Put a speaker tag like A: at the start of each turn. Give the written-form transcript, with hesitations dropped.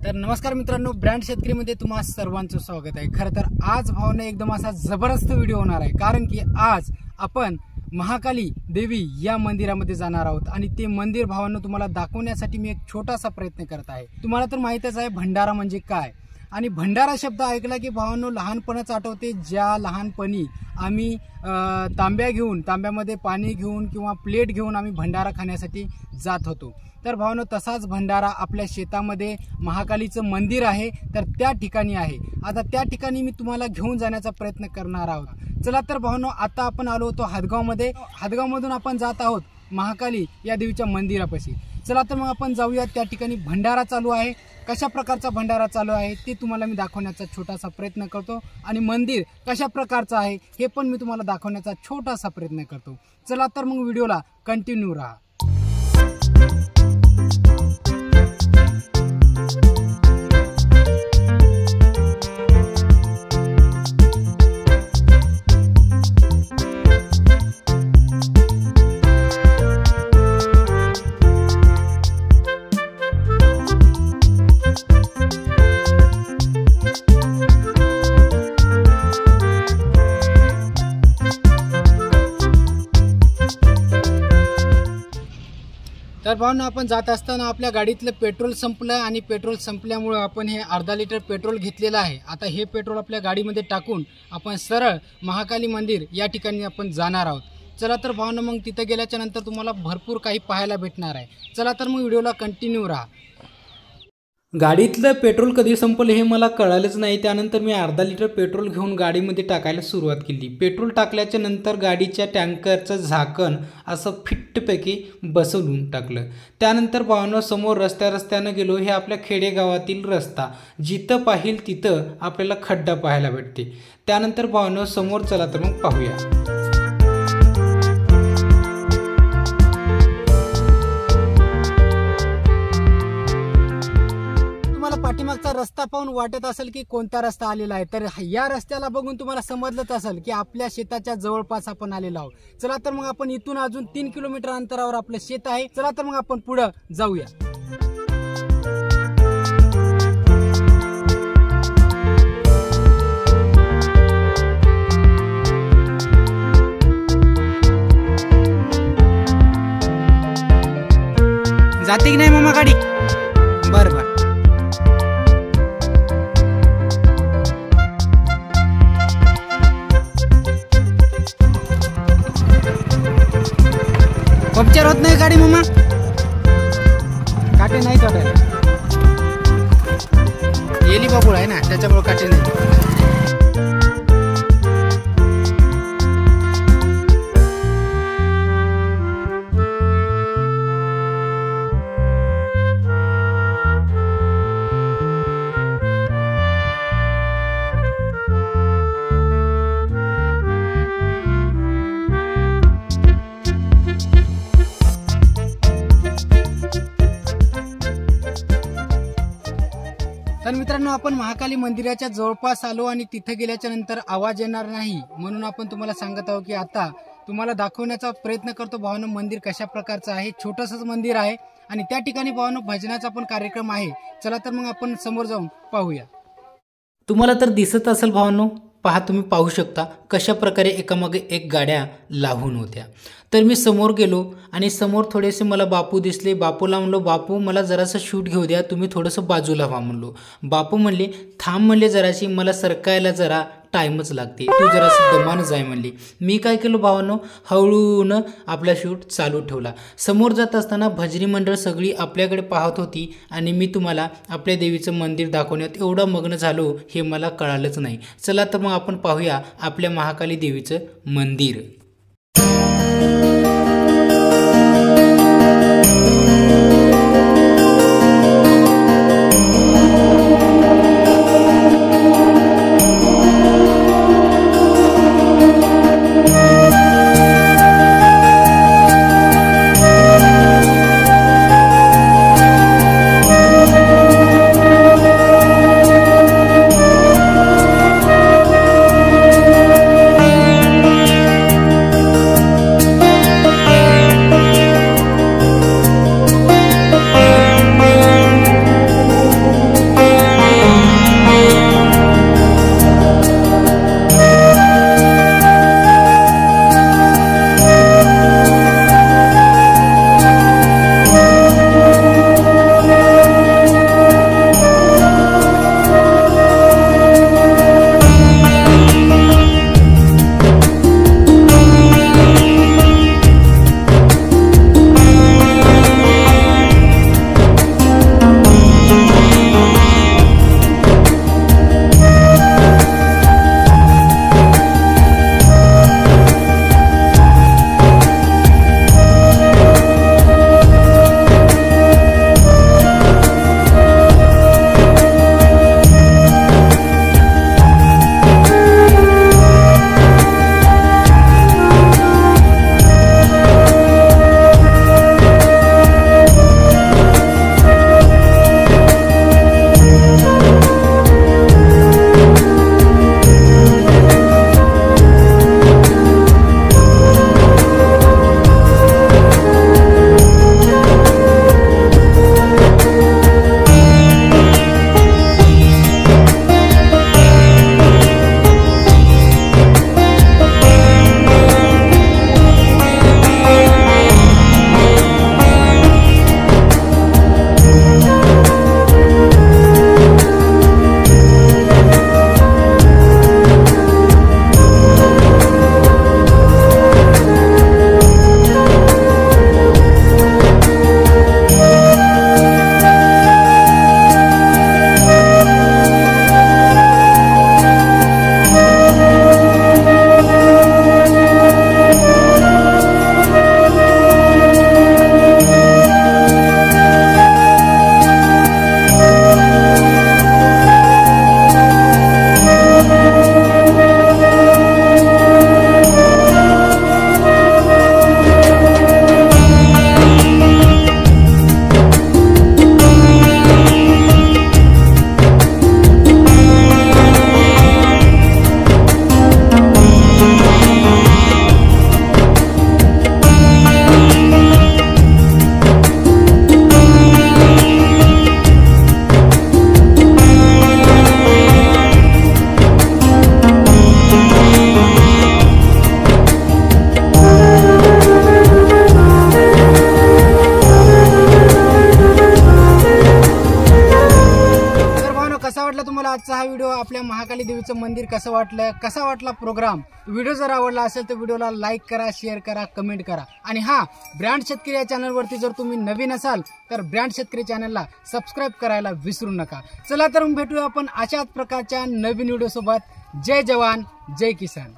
A: तर नमस्कार मित्रांनो, ब्रँड शेतकरीमध्ये तुम्हा सर्वांचं स्वागत आहे। खरं तर आज भावांनो एकदम असा जबरदस्त व्हिडिओ होणार आहे, कारण की आज आपण महाकाली देवी या मंदिरामध्ये जाणार आहोत आणि ते मंदिर भावांनो तुम्हाला दाखवण्यासाठी मी एक छोटासा प्रयत्न करत आहे। तुम्हाला तर माहितच आहे भंडारा म्हणजे काय, आणि भंडारा शब्द ऐकला की भावांनो लहानपणच आठवते, ज्या लहानपणी आम्ही तांब्यामध्ये पाणी घेऊन किंवा प्लेट घेऊन आम्ही भंडारा खाण्यासाठी जात होतो। तर भावांनो तसाच भंडारा आपल्या शेतामध्ये महाकालीचं मंदिर आहे, तर त्या ठिकाणी आहे। आता त्या ठिकाणी मी तुम्हाला घेऊन जाण्याचा प्रयत्न करणार आहोत। चला तर भावांनो, आता आपण आलो होतो हादगावमध्ये। हादगावमधून आपण जात आहोत महाकाली या देवीच्या मंदिरापाशी। चला तर मग आपण जाऊया, त्या ठिकाणी भंडारा चालू आहे। कशा प्रकारचा भंडारा चालू आहे ते तुम्हाला मी दाखवण्याचा छोटासा प्रयत्न करतो, आणि मंदिर कशा प्रकारचं आहे हे पण मी तुम्हाला दाखवण्याचा छोटासा प्रयत्न करतो। चला तर मग व्हिडिओला कंटिन्यू राहा। तर भावांनो, आपण जात असताना आपल्या गाडीतलं पेट्रोल संपलं, आणि पेट्रोल संपल्यामुळे आपण हे अर्धा लिटर पेट्रोल घेतलेलं आहे। आता हे पेट्रोल आपल्या गाडीमध्ये टाकून आपण सरळ महाकाली मंदिर या ठिकाणी आपण जाणार आहोत। चला तर भावांनो, मग तिथे गेल्याच्या नंतर तुम्हाला भरपूर काही पाहायला भेटणार आहे। चला तर मग व्हिडिओला कंटिन्यू राहा। गाडीतलं पेट्रोल कधी संपलं हे मला कळालंच नाही। त्यानंतर मी अर्धा लिटर पेट्रोल घेऊन गाडीमध्ये टाकायला सुरुवात केली। पेट्रोल टाकल्याच्या नंतर गाडीच्या टँकरचं झाकण असं फिट्टपैकी बसवून टाकलं। त्यानंतर भावांनो, समोर रस्त्यानं गेलो। हे आपल्या खेडेगावातील रस्ता, जिथं पाहिल तिथं आपल्याला खड्डा पाहायला भेटते। त्यानंतर भावांनो, समोर चला तर मग पाहूया। पाठीमागचा रस्ता पाहून वाटत असेल की कोणता रस्ता आलेला आहे, तर या रस्त्याला बघून तुम्हाला समजलंच असेल की आपल्या शेताच्या जवळपास आपण आलेलो आहोत। चला तर मग आपण इथून अजून 3 किलोमीटर अंतरावर आपलं शेत आहे। चला तर मग आपण पुढे जाऊया। जाते की नाही मामा गाडी? बरं बरं। पंक्चर होत नाही गाडी मामा? काटे नाही चढायला, येली बाबूळ आहे ना, त्याच्यामुळे काटे नाही। तर मित्रांनो, आपण महाकाली मंदिराच्या जवळपास आलो, आणि तिथे गेल्याच्या नंतर आवाज येणार नाही म्हणून आपण तुम्हाला सांगत आहोत की आता तुम्हाला दाखवण्याचा प्रयत्न करतो। भावांनो, मंदिर कशा प्रकारचं आहे, छोटंसंच मंदिर आहे, आणि त्या ठिकाणी भावांनो भजनाचा पण कार्यक्रम आहे। चला तर मग आपण समोर जाऊन पाहूया। तुम्हाला तर दिसत असेल भावांनो, पहा, तुम्ही पाहू शकता कशा प्रकारे एकामागे एक गाड्या लावून होत्या। तर मी समोर गेलो, आणि समोर थोडेसे मला बापू दिसले। बापूला म्हणलो, बापू मला जरासं शूट घेऊ द्या, तुम्ही थोडंसं बाजूला व्हा म्हणलो। बापू म्हणले, थांब म्हणले जराशी, मला सरकायला जरा टाईमच लागते, तू जरासं दमानं जाय म्हणली। मी काय केलं भावांनो, हळून आपला शूट चालू ठेवला। समोर जात असताना भजनी मंडळ सगळी आपल्याकडे पाहत होती, आणि मी तुम्हाला आपल्या देवीचं मंदिर दाखवण्यात एवढं मग्न झालो हे मला कळालंच नाही। चला तर मग आपण पाहूया आपल्या महाकाली देवीचं मंदिर। वाटला तुम्हाला आजचा हा व्हिडिओ? आपल्या महाकाली देवीचं मंदिर कसं वाटलं, कसा वाटला प्रोग्राम? व्हिडिओ जर आवडला असेल तर व्हिडिओला लाईक करा, शेअर करा, कमेंट करा. आणि ब्रँड शेतकरी या चॅनलवरती जर तुम्ही नवीन असाल तर ब्रँड शेतकरी चॅनलला सबस्क्राईब करायला विसरू नका. चला तर भेटूया आपण अशाच प्रकारच्या नवीन व्हिडिओ सोबत. जय जवान, जय किसान.